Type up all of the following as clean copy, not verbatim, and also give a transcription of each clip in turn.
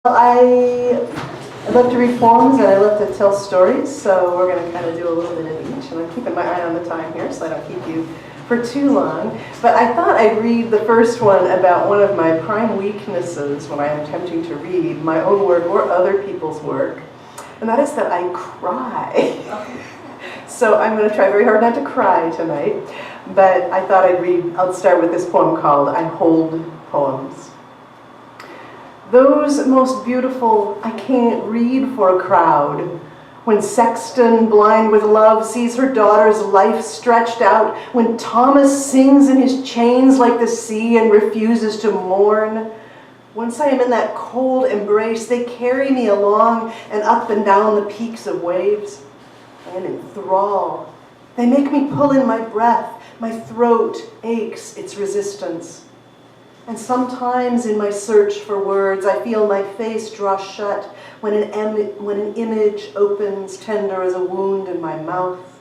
I love to read poems and I love to tell stories, so we're going to kind of do a little bit of each. And I'm keeping my eye on the time here so I don't keep you for too long. But I thought I'd read the first one about one of my prime weaknesses when I am attempting to read my own work or other people's work, and that is that I cry. So I'm going to try very hard not to cry tonight, but I thought I'll start with this poem called I Hold Poems. Those most beautiful I can't read for a crowd. When Sexton, blind with love, sees her daughter's life stretched out. When Thomas sings in his chains like the sea and refuses to mourn. Once I am in that cold embrace, they carry me along and up and down the peaks of waves. I am in thrall. They make me pull in my breath. My throat aches its resistance. And sometimes in my search for words, I feel my face draw shut when an image opens tender as a wound in my mouth.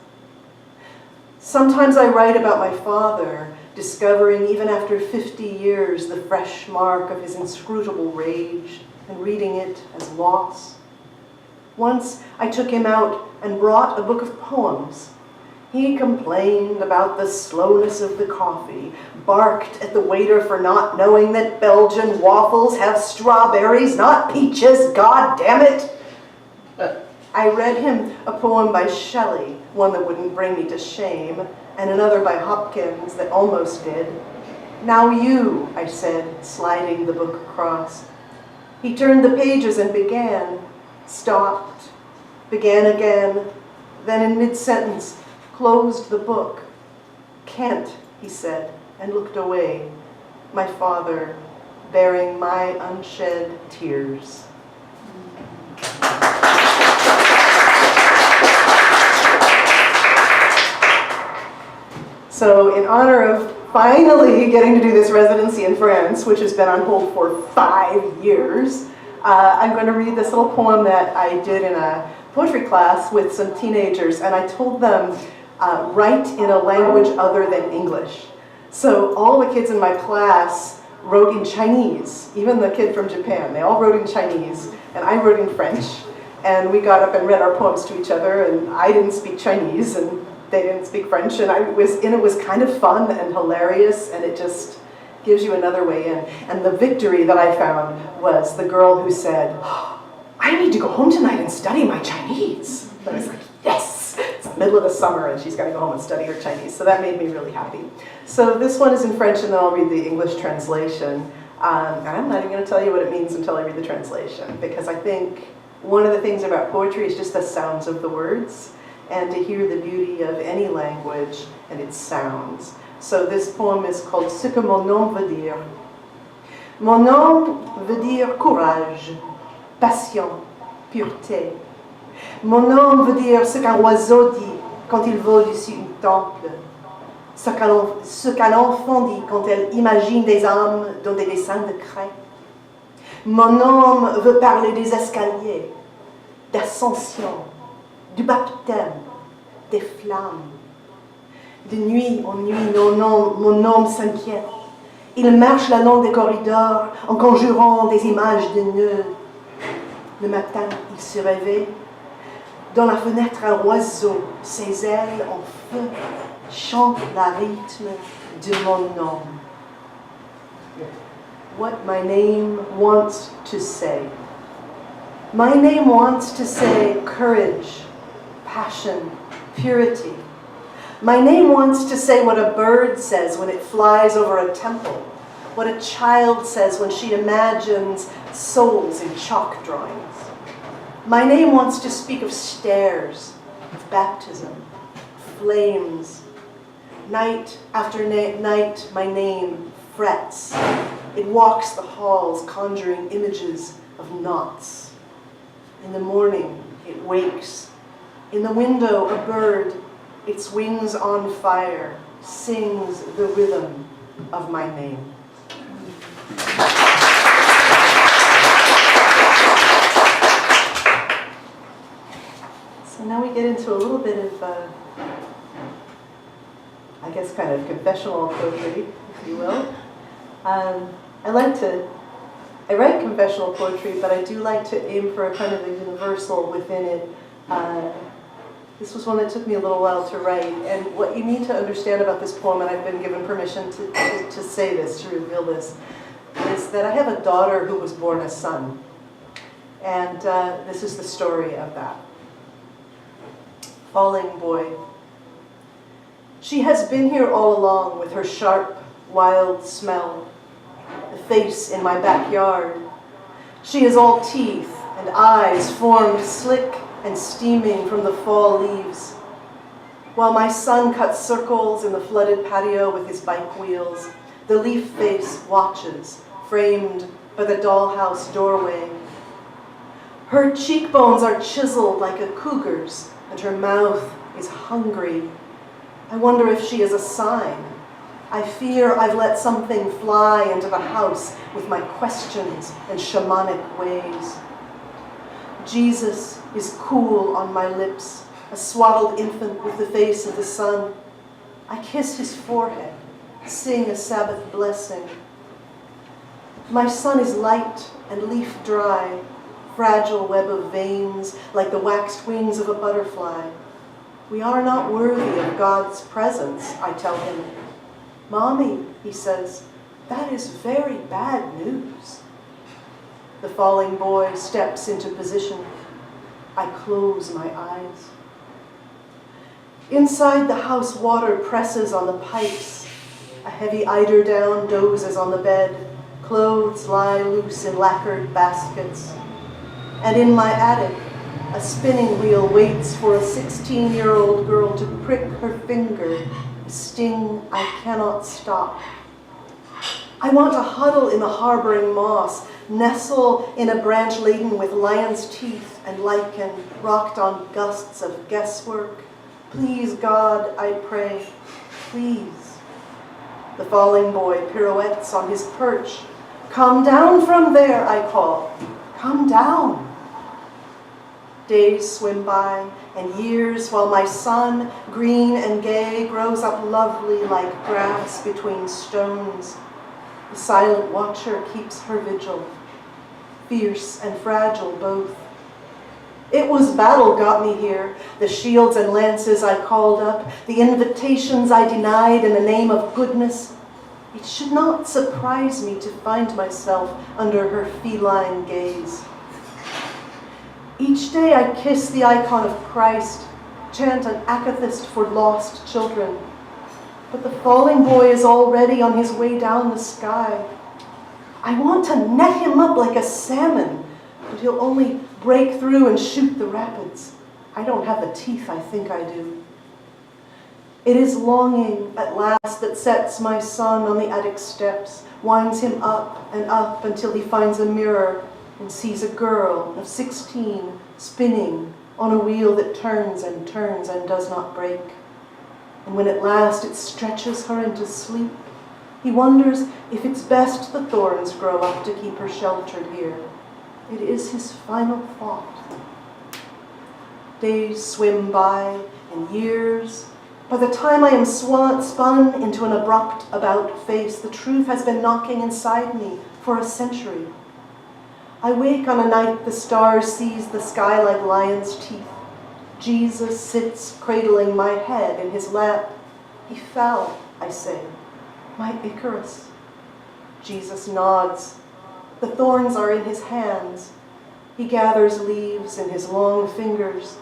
Sometimes I write about my father, discovering even after 50 years the fresh mark of his inscrutable rage and reading it as loss. Once I took him out and brought a book of poems. He complained about the slowness of the coffee, barked at the waiter for not knowing that Belgian waffles have strawberries, not peaches, God damn it! I read him a poem by Shelley, one that wouldn't bring me to shame, and another by Hopkins that almost did. Now you, I said, sliding the book across. He turned the pages and began, stopped, began again, then in mid-sentence, closed the book. Can't, he said, and looked away, my father bearing my unshed tears. So in honor of finally getting to do this residency in France, which has been on hold for 5 years, I'm going to read this little poem that I did in a poetry class with some teenagers, and I told them write in a language other than English. So all the kids in my class wrote in Chinese, even the kid from Japan. They all wrote in Chinese, and I wrote in French. And we got up and read our poems to each other, and I didn't speak Chinese, and they didn't speak French, and it was kind of fun and hilarious, and it just gives you another way in. And the victory that I found was the girl who said, oh, I need to go home tonight and study my Chinese. And I was like, yes! It's the middle of the summer and she's got to go home and study her Chinese. So that made me really happy. So this one is in French and then I'll read the English translation. And I'm not even going to tell you what it means until I read the translation, because I think one of the things about poetry is just the sounds of the words and to hear the beauty of any language and its sounds. So this poem is called Ce que mon nom veut dire. Mon nom veut dire courage, passion, pureté. Mon nom veut dire ce qu'un oiseau dit quand il vole dessus une temple, ce qu'un enfant dit quand elle imagine des âmes dans des dessins de craie. Mon nom veut parler des escaliers, d'ascension, du baptême, des flammes. De nuit en nuit, mon nom s'inquiète. Il marche le long des corridors en conjurant des images de nœuds. Le matin, il se réveille. Dans la fenêtre, un oiseau, ses ailes en feu, chante le rythme de mon nom. What my name wants to say. My name wants to say courage, passion, purity. My name wants to say what a bird says when it flies over a temple, what a child says when she imagines souls in chalk drawings. My name wants to speak of stairs, of baptism, flames. Night after night, my name frets. It walks the halls, conjuring images of knots. In the morning, it wakes. In the window, a bird, its wings on fire, sings the rhythm of my name. So now we get into a little bit of, I guess, kind of confessional poetry, if you will. I like to I write confessional poetry, but I do like to aim for a kind of a universal within it. This was one that took me a little while to write, and what you need to understand about this poem, and I've been given permission to say this, to reveal this, is that I have a daughter who was born a son. And this is the story of that. Falling boy. She has been here all along with her sharp, wild smell, the face in my backyard. She is all teeth and eyes formed slick and steaming from the fall leaves, while my son cuts circles in the flooded patio with his bike wheels. The leaf face watches, framed by the dollhouse doorway. Her cheekbones are chiseled like a cougar's, and her mouth is hungry. I wonder if she is a sign. I fear I've let something fly into the house with my questions and shamanic ways. Jesus is cool on my lips, a swaddled infant with the face of the sun. I kiss his forehead, sing a Sabbath blessing. My son is light and leaf dry, fragile web of veins like the waxed wings of a butterfly. We are not worthy of God's presence, I tell him. Mommy, he says, that is very bad news. The falling boy steps into position. I close my eyes. Inside the house, water presses on the pipes. A heavy eiderdown dozes on the bed. Clothes lie loose in lacquered baskets. And in my attic, a spinning wheel waits for a 16-year-old girl to prick her finger, a sting I cannot stop. I want to huddle in the harboring moss, nestle in a branch laden with lion's teeth and lichen, rocked on gusts of guesswork. Please, God, I pray, please. The falling boy pirouettes on his perch. Come down from there, I call. Come down. Days swim by, and years, while my son, green and gay, grows up lovely like grass between stones. The silent watcher keeps her vigil, fierce and fragile both. It was battle got me here, the shields and lances I called up, the invitations I denied in the name of goodness. It should not surprise me to find myself under her feline gaze. Each day I kiss the icon of Christ, chant an akathist for lost children. But the falling boy is already on his way down the sky. I want to net him up like a salmon, but he'll only break through and shoot the rapids. I don't have the teeth I think I do. It is longing at last that sets my son on the attic steps, winds him up and up until he finds a mirror and sees a girl of 16 spinning on a wheel that turns and turns and does not break. And when at last it stretches her into sleep, he wonders if it's best the thorns grow up to keep her sheltered here. It is his final thought. Days swim by, and years. By the time I am spun into an abrupt about face, the truth has been knocking inside me for a century. I wake on a night the stars seize the sky like lion's teeth. Jesus sits cradling my head in his lap. He fell, I say, my Icarus. Jesus nods. The thorns are in his hands. He gathers leaves in his long fingers.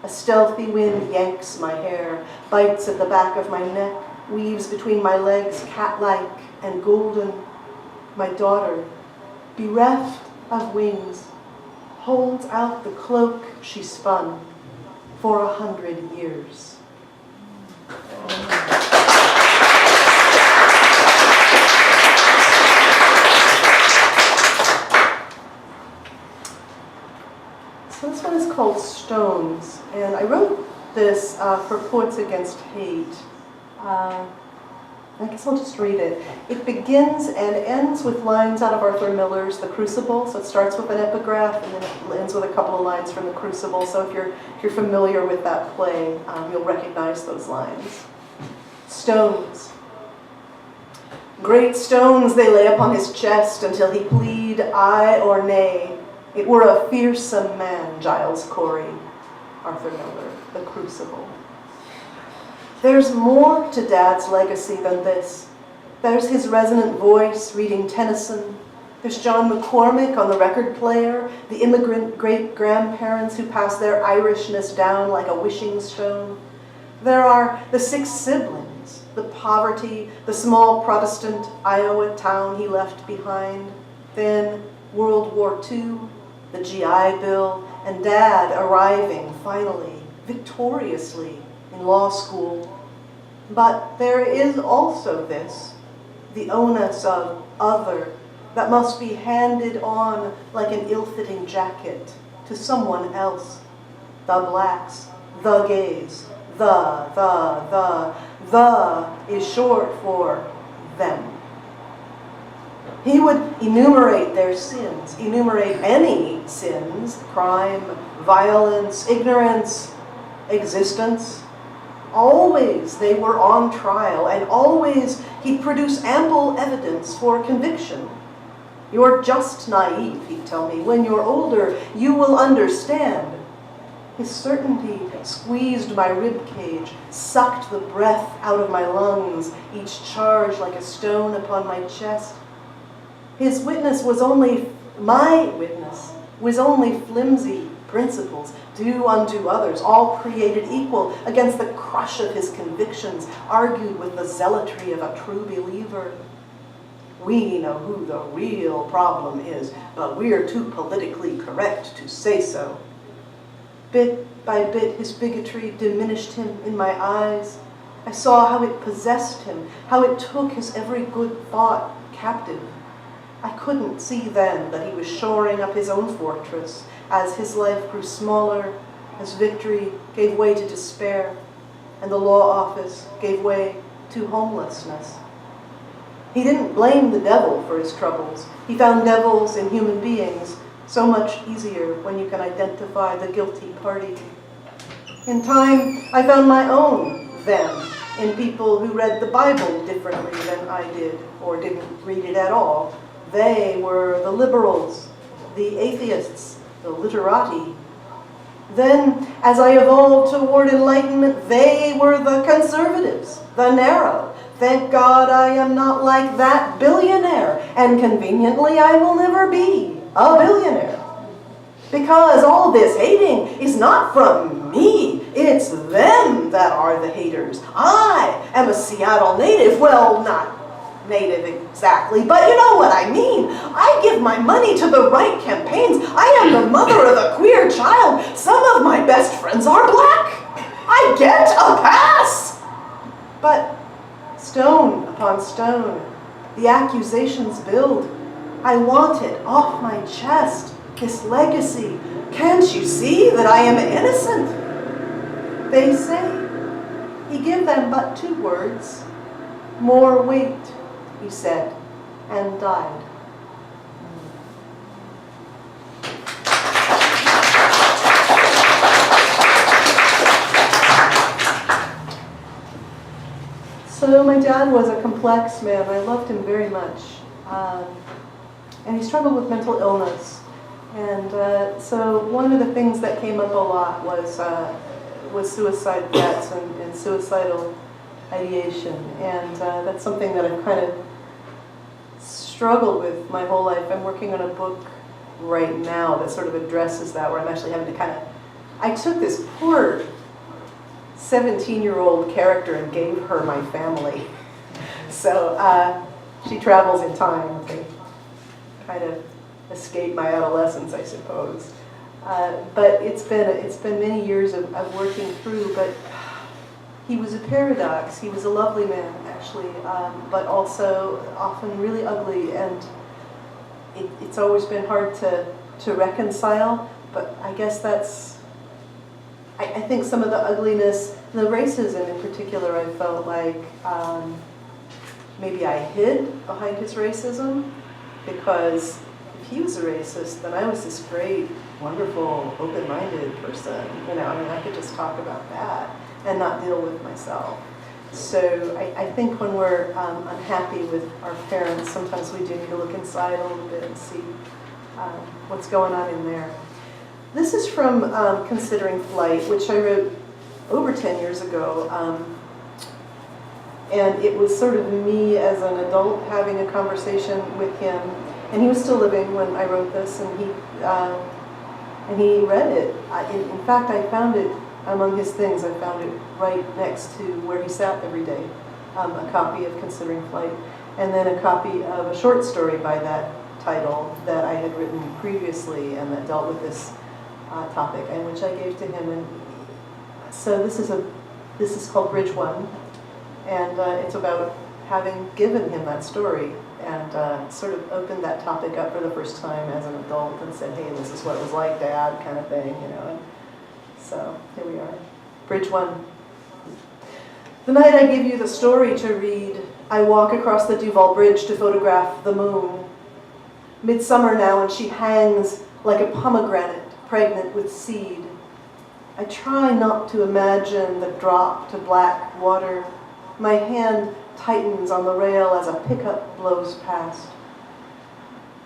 A stealthy wind yanks my hair, bites at the back of my neck, weaves between my legs, cat-like and golden. My daughter, bereft of wings, holds out the cloak she spun for 100 years. So this one is called Stones, and I wrote this for Poets Against Hate. I guess I'll just read it. It begins and ends with lines out of Arthur Miller's The Crucible. So it starts with an epigraph and then it ends with a couple of lines from The Crucible. So if you're familiar with that play, you'll recognize those lines. Stones. Great stones they lay upon his chest until he plead aye or nay. It were a fearsome man, Giles Corey. Arthur Miller, The Crucible. There's more to Dad's legacy than this. There's his resonant voice reading Tennyson. There's John McCormick on the record player, the immigrant great-grandparents who pass their Irishness down like a wishing stone. There are the 6 siblings, the poverty, the small Protestant Iowa town he left behind. Then World War II, the GI Bill, and Dad arriving finally, victoriously, in law school. But there is also this, the onus of other, that must be handed on like an ill-fitting jacket to someone else. The blacks, the gays, the is short for them. He would enumerate their sins, enumerate any sins, crime, violence, ignorance, existence. Always they were on trial, and always he'd produce ample evidence for conviction. You're just naive, he'd tell me. When you're older, you will understand. His certainty squeezed my rib cage, sucked the breath out of my lungs, each charge like a stone upon my chest. His witness was only, my witness, was only flimsy principles, do unto others, all created equal, against the crush of his convictions, argued with the zealotry of a true believer. We know who the real problem is, but we're too politically correct to say so. Bit by bit, his bigotry diminished him in my eyes. I saw how it possessed him, how it took his every good thought captive. I couldn't see then that he was shoring up his own fortress as his life grew smaller, as victory gave way to despair, and the law office gave way to homelessness. He didn't blame the devil for his troubles. He found devils in human beings, so much easier when you can identify the guilty party. In time, I found my own them in people who read the Bible differently than I did, or didn't read it at all. They were the liberals, the atheists, the literati. Then, as I evolved toward enlightenment, they were the conservatives, the narrow. Thank God I am not like that billionaire, and conveniently I will never be a billionaire. Because all this hating is not from me, it's them that are the haters. I am a Seattle native, well, not native exactly, but you know what I mean. I give my money to the right campaigns. I am the mother of a queer child. Some of my best friends are black. I get a pass. But stone upon stone, the accusations build. I want it off my chest, this legacy. Can't you see that I am innocent? They say, he gave them but 2 words, more weight, he said, and died. So my dad was a complex man. I loved him very much. And he struggled with mental illness. And so one of the things that came up a lot was suicide threats and suicidal ideation. And that's something that I've kind of struggled with my whole life. I'm working on a book right now that sort of addresses that, where I'm actually having to kind of, I took this poor 17-year-old character and gave her my family. So she travels in time to kind of escape my adolescence, I suppose. But it's been many years of working through, but he was a paradox. He was a lovely man, actually, but also often really ugly, and it's always been hard to reconcile, but I guess that's, I think some of the ugliness, the racism in particular, I felt like maybe I hid behind his racism, because if he was a racist, then I was this great, wonderful, open-minded person. You know, I mean, I could just talk about that and not deal with myself. So I think when we're unhappy with our parents, sometimes we do need to look inside a little bit and see what's going on in there. This is from Considering Flight, which I wrote over 10 years ago. And it was sort of me as an adult having a conversation with him. And he was still living when I wrote this, and he read it. In fact, I found it among his things. I found it right next to where he sat every day, a copy of Considering Flight, and then a copy of a short story by that title that I had written previously and that dealt with this topic, and which I gave to him. And so this is called Bridge 1, and it's about having given him that story and sort of opened that topic up for the first time as an adult and said, hey, this is what it was like, Dad, kind of thing, you know. And so here we are. Bridge 1. The night I give you the story to read, I walk across the Duval Bridge to photograph the moon. Midsummer now, and she hangs like a pomegranate pregnant with seed. I try not to imagine the drop to black water. My hand tightens on the rail as a pickup blows past.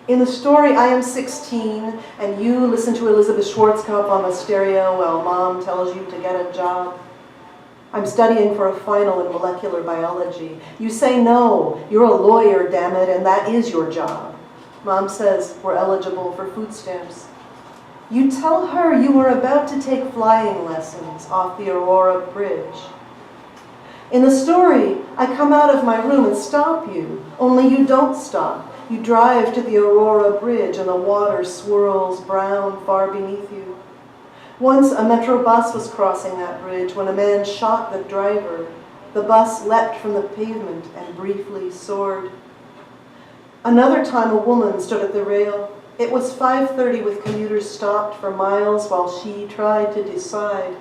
In the story, I am 16, and you listen to Elizabeth Schwarzkopf on the stereo while Mom tells you to get a job. I'm studying for a final in molecular biology. You say no, you're a lawyer, damn it, and that is your job. Mom says we're eligible for food stamps. You tell her you are about to take flying lessons off the Aurora Bridge. In the story, I come out of my room and stop you, only you don't stop. You drive to the Aurora Bridge and the water swirls brown far beneath you. Once a metro bus was crossing that bridge when a man shot the driver. The bus leapt from the pavement and briefly soared. Another time a woman stood at the rail. It was 5:30 with commuters stopped for miles while she tried to decide.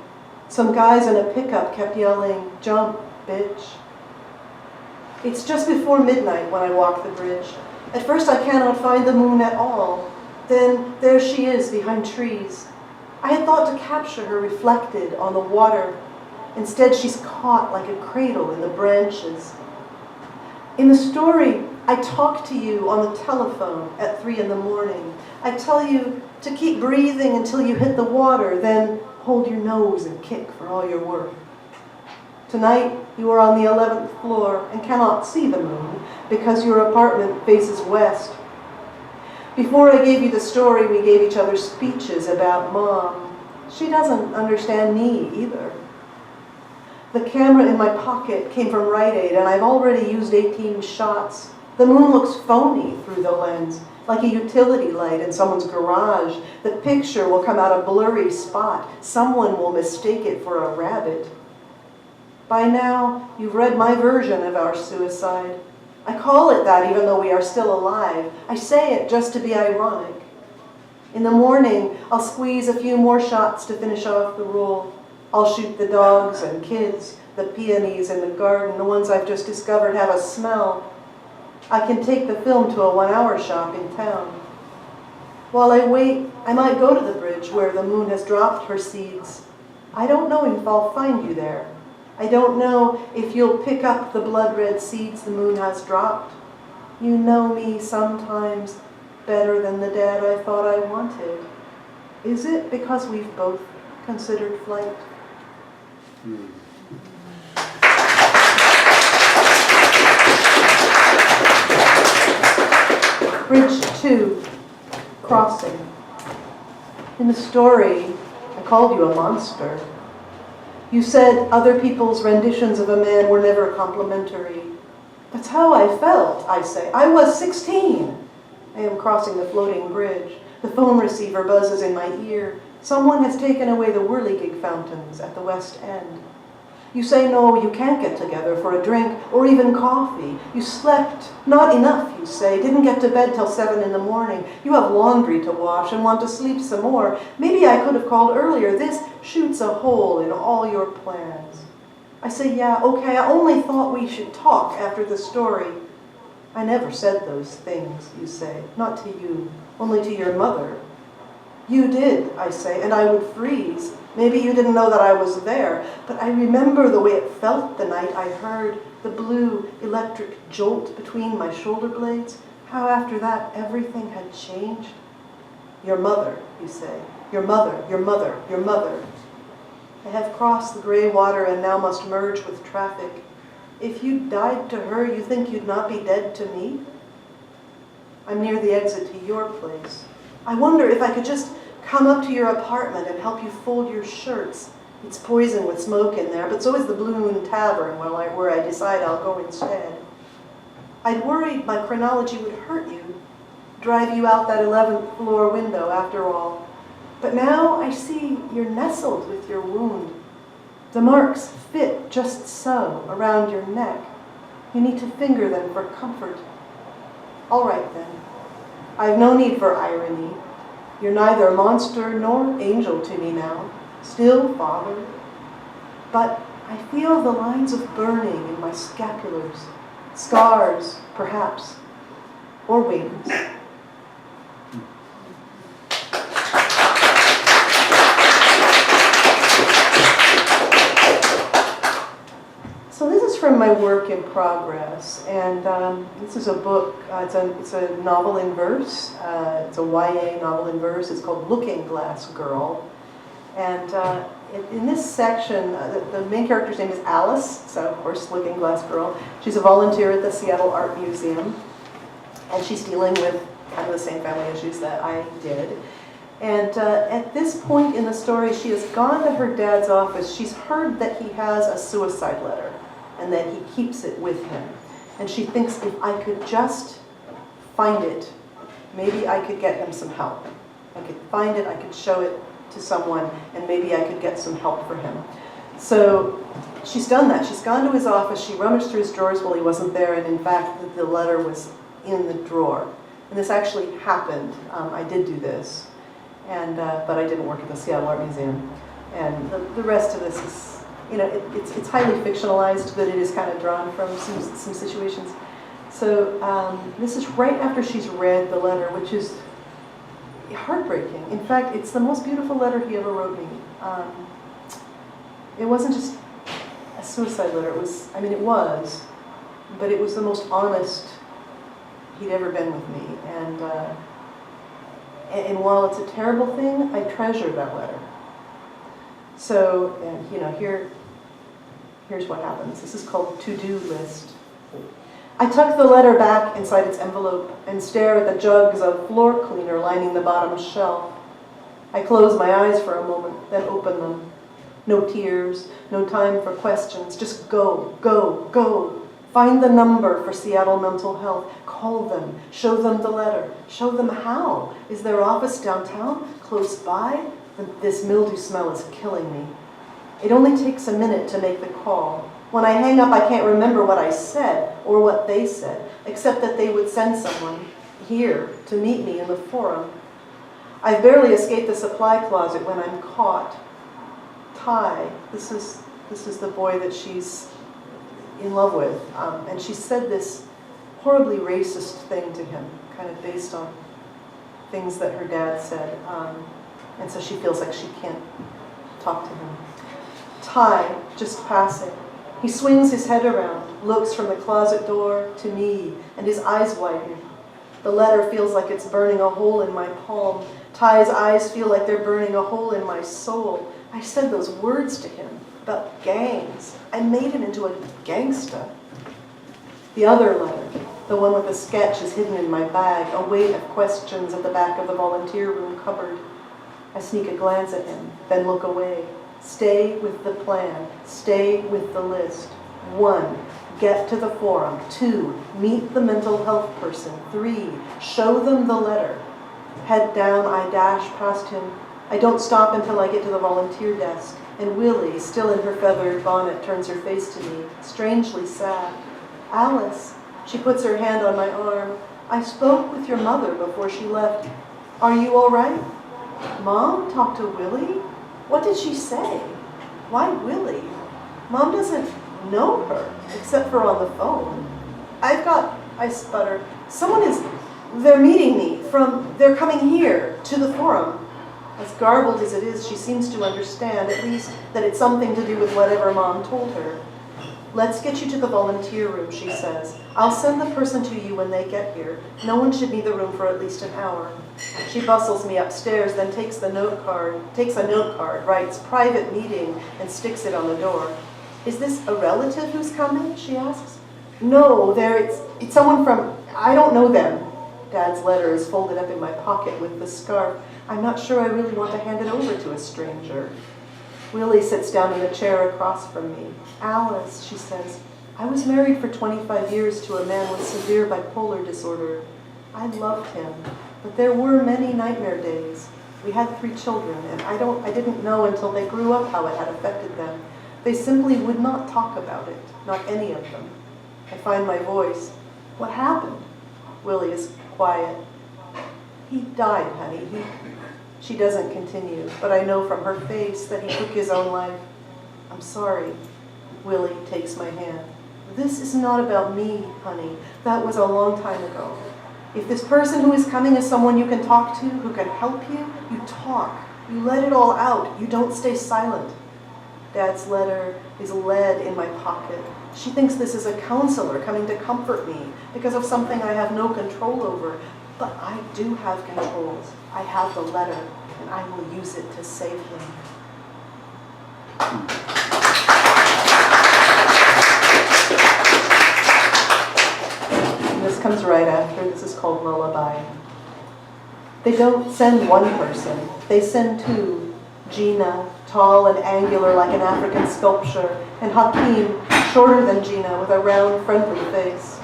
Some guys in a pickup kept yelling, "Jump, bitch." It's just before midnight when I walk the bridge. At first I cannot find the moon at all. Then there she is behind trees. I had thought to capture her reflected on the water. Instead she's caught like a cradle in the branches. In the story, I talk to you on the telephone at 3 in the morning. I tell you to keep breathing until you hit the water, then hold your nose and kick for all your work. Tonight, you are on the 11th floor and cannot see the moon because your apartment faces west. Before I gave you the story, we gave each other speeches about Mom. She doesn't understand me either. The camera in my pocket came from Rite Aid, and I've already used 18 shots. The moon looks phony through the lens, like a utility light in someone's garage. The picture will come out a blurry spot. Someone will mistake it for a rabbit. By now, you've read my version of our suicide. I call it that even though we are still alive. I say it just to be ironic. In the morning, I'll squeeze a few more shots to finish off the roll. I'll shoot the dogs and kids, the peonies in the garden, the ones I've just discovered have a smell. I can take the film to a 1-hour shop in town. While I wait, I might go to the bridge where the moon has dropped her seeds. I don't know if I'll find you there. I don't know if you'll pick up the blood-red seeds the moon has dropped. You know me sometimes better than the dad I thought I wanted. Is it because we've both considered flight? Bridge 2, Crossing. In the story, I called you a monster. You said other people's renditions of a man were never complimentary. That's how I felt, I say. I was 16. I am crossing the floating bridge. The phone receiver buzzes in my ear. Someone has taken away the whirligig fountains at the West End. You say, no, you can't get together for a drink or even coffee. You slept not enough, you say, didn't get to bed till 7 in the morning. You have laundry to wash and want to sleep some more. Maybe I could have called earlier. This shoots a hole in all your plans. I say, yeah, okay, I only thought we should talk after the story. I never said those things, you say, not to you, only to your mother. You did, I say, and I would freeze. Maybe you didn't know that I was there, but I remember the way it felt the night I heard the blue electric jolt between my shoulder blades, how after that everything had changed. Your mother, you say, your mother, your mother, your mother. I have crossed the gray water and now must merge with traffic. If you died to her, you think you'd not be dead to me? I'm near the exit to your place. I wonder if I could just come up to your apartment and help you fold your shirts. It's poison with smoke in there, but so is the Blue Moon Tavern where I decide I'll go instead. I'd worried my chronology would hurt you, drive you out that 11th floor window after all. But now I see you're nestled with your wound. The marks fit just so around your neck. You need to finger them for comfort. All right then. I've no need for irony. You're neither monster nor angel to me now. Still father. But I feel the lines of burning in my scapulars. Scars, perhaps. Or wings. So this is from my work in progress, and this is a book. It's a novel in verse. It's a YA novel in verse. It's called Looking Glass Girl, and in this section, the main character's name is Alice. So of course, Looking Glass Girl. She's a volunteer at the Seattle Art Museum, and she's dealing with kind of the same family issues that I did. And at this point in the story, she has gone to her dad's office. She's heard that he has a suicide letter and that he keeps it with him. And she thinks, if I could just find it, maybe I could get him some help. I could find it, I could show it to someone, and maybe I could get some help for him. So she's done that. She's gone to his office. She rummaged through his drawers while he wasn't there, and in fact, the letter was in the drawer. And this actually happened. I did do this. And but I didn't work at the Seattle Art Museum. And the rest of this is, you know, it's highly fictionalized, but it is kind of drawn from some situations. So this is right after she's read the letter, which is heartbreaking. In fact, it's the most beautiful letter he ever wrote me. It wasn't just a suicide letter. It was, I mean, it was, but it was the most honest he'd ever been with me. And while it's a terrible thing, I treasure that letter. So, and, you know, here's what happens. This is called To-Do List. I tuck the letter back inside its envelope and stare at the jugs of floor cleaner lining the bottom shelf. I close my eyes for a moment, then open them. No tears, no time for questions, just go, go, go. Find the number for Seattle Mental Health. Call them. Show them the letter. Show them how. Is their office downtown? Close by? This mildew smell is killing me. It only takes a minute to make the call. When I hang up, I can't remember what I said or what they said, except that they would send someone here to meet me in the forum. I've barely escaped the supply closet when I'm caught. Ty, this is the boy that she's in love with, and she said this horribly racist thing to him, kind of based on things that her dad said, and so she feels like she can't talk to him. Ty, just passing. He swings his head around, looks from the closet door to me, and his eyes widen. The letter feels like it's burning a hole in my palm. Ty's eyes feel like they're burning a hole in my soul. I said those words to him about gangs. I made him into a gangsta. The other letter, the one with the sketch, is hidden in my bag, a weight of questions at the back of the volunteer room cupboard. I sneak a glance at him, then look away. Stay with the plan. Stay with the list. 1, get to the forum. 2, meet the mental health person. 3, show them the letter. Head down, I dash past him. I don't stop until I get to the volunteer desk. And Willie, still in her feathered bonnet, turns her face to me, strangely sad. Alice, she puts her hand on my arm. I spoke with your mother before she left. Are you all right? Mom talked to Willie? What did she say? Why Willie? Mom doesn't know her, except for on the phone. I sputter. They're meeting me they're coming here to the forum. As garbled as it is, she seems to understand, at least, that it's something to do with whatever Mom told her. "Let's get you to the volunteer room," she says. "I'll send the person to you when they get here. No one should need the room for at least an hour." She bustles me upstairs, then takes a note card, writes "private meeting," and sticks it on the door. "Is this a relative who's coming?" she asks. "No, it's someone from, I don't know them." Dad's letter is folded up in my pocket with the scarf. I'm not sure I really want to hand it over to a stranger. Willie sits down in the chair across from me. "Alice," she says, "I was married for 25 years to a man with severe bipolar disorder. I loved him, but there were many nightmare days. We had 3 children, and I didn't know until they grew up how it had affected them. They simply would not talk about it, not any of them. I find my voice. What happened?" Willie is quiet. "He died, honey. She doesn't continue, but I know from her face that he took his own life. "I'm sorry." Willie takes my hand. "This is not about me, honey. That was a long time ago. If this person who is coming is someone you can talk to, who can help you, you talk. You let it all out. You don't stay silent." Dad's letter is lead in my pocket. She thinks this is a counselor coming to comfort me because of something I have no control over. But I do have controls. I have the letter, and I will use it to save him. And this comes right after. This is called Lullaby. They don't send one person. They send 2. Gina, tall and angular like an African sculpture, and Hakeem, shorter than Gina, with a round, friendly face.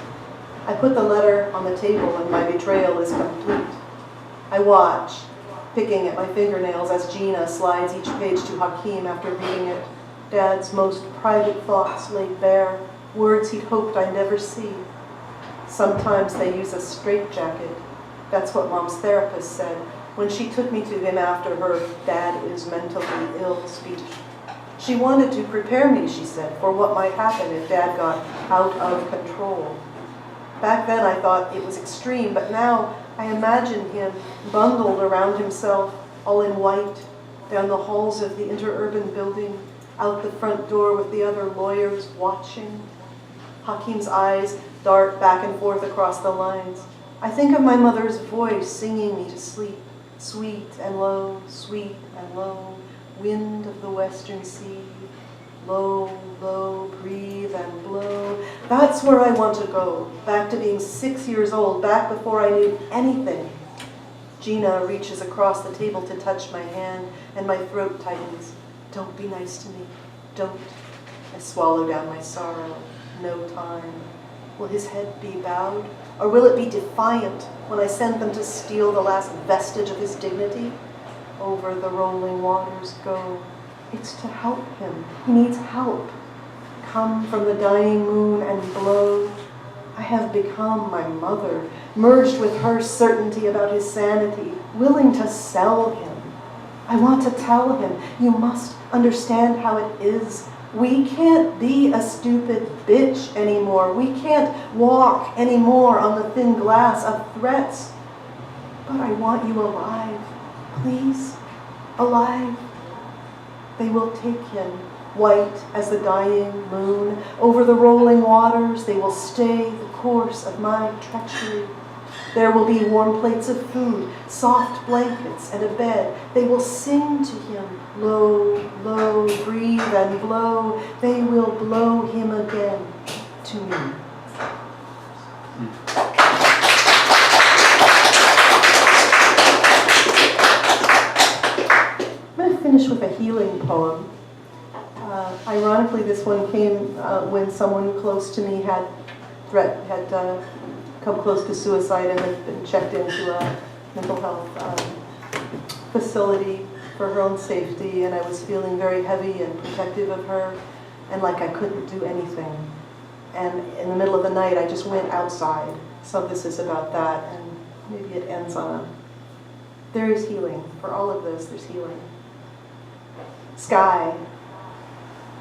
I put the letter on the table and my betrayal is complete. I watch, picking at my fingernails as Gina slides each page to Hakeem after reading it. Dad's most private thoughts laid bare, words he'd hoped I'd never see. Sometimes they use a straitjacket. That's what Mom's therapist said when she took me to him after her "dad is mentally ill" speech. She wanted to prepare me, she said, for what might happen if Dad got out of control. Back then I thought it was extreme, but now I imagine him bundled around himself, all in white, down the halls of the interurban building, out the front door with the other lawyers watching. Hakeem's eyes dart back and forth across the lines. I think of my mother's voice singing me to sleep, sweet and low, wind of the western sea, low, low, breathe and blow. That's where I want to go, back to being 6 years old, back before I knew anything. Gina reaches across the table to touch my hand, and my throat tightens. "Don't be nice to me, don't." I swallow down my sorrow. No time. Will his head be bowed, or will it be defiant when I send them to steal the last vestige of his dignity? Over the rolling waters go. It's to help him. He needs help. Come from the dying moon and blow. I have become my mother, merged with her certainty about his sanity, willing to sell him. I want to tell him, you must understand how it is. We can't be a stupid bitch anymore. We can't walk anymore on the thin glass of threats. But I want you alive. Please, alive. They will take him, white as the dying moon. Over the rolling waters, they will stay the course of my treachery. There will be warm plates of food, soft blankets, and a bed. They will sing to him, low, low, breathe and blow. They will blow him again to me. I'm going to finish with a healing poem. Ironically, this one came when someone close to me had come close to suicide and had been checked into a mental health facility for her own safety, and I was feeling very heavy and protective of her, and like I couldn't do anything. And in the middle of the night, I just went outside. So this is about that, and maybe it ends on a... There is healing. For all of this, there's healing. Sky.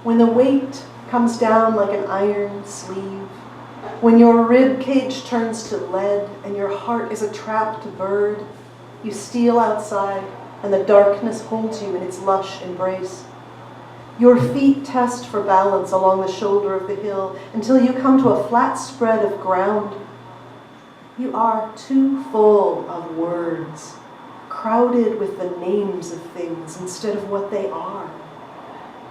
When the weight comes down like an iron sleeve, when your rib cage turns to lead and your heart is a trapped bird, you steal outside, and the darkness holds you in its lush embrace. Your feet test for balance along the shoulder of the hill until you come to a flat spread of ground. You are too full of words, crowded with the names of things instead of what they are.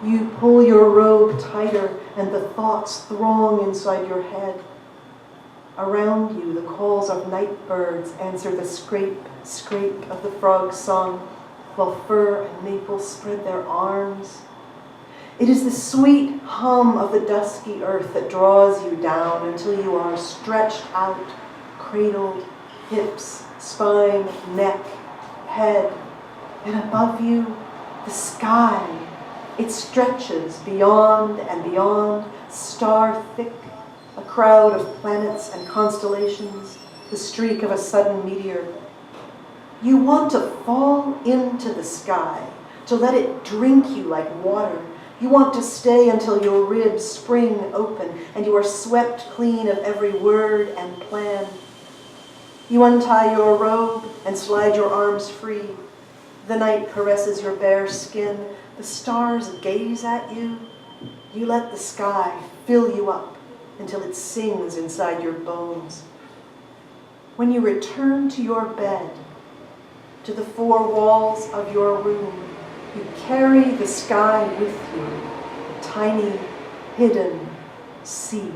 You pull your robe tighter and the thoughts throng inside your head. Around you, the calls of night birds answer the scrape, scrape of the frog's song, while fir and maple spread their arms. It is the sweet hum of the dusky earth that draws you down until you are stretched out, cradled, hips, spine, neck, head, and above you, the sky. It stretches beyond and beyond, star-thick, a crowd of planets and constellations, the streak of a sudden meteor. You want to fall into the sky, to let it drink you like water. You want to stay until your ribs spring open and you are swept clean of every word and plan. You untie your robe and slide your arms free. The night caresses your bare skin. The stars gaze at you. You let the sky fill you up until it sings inside your bones. When you return to your bed, to the four walls of your room, you carry the sky with you, a tiny, hidden seed.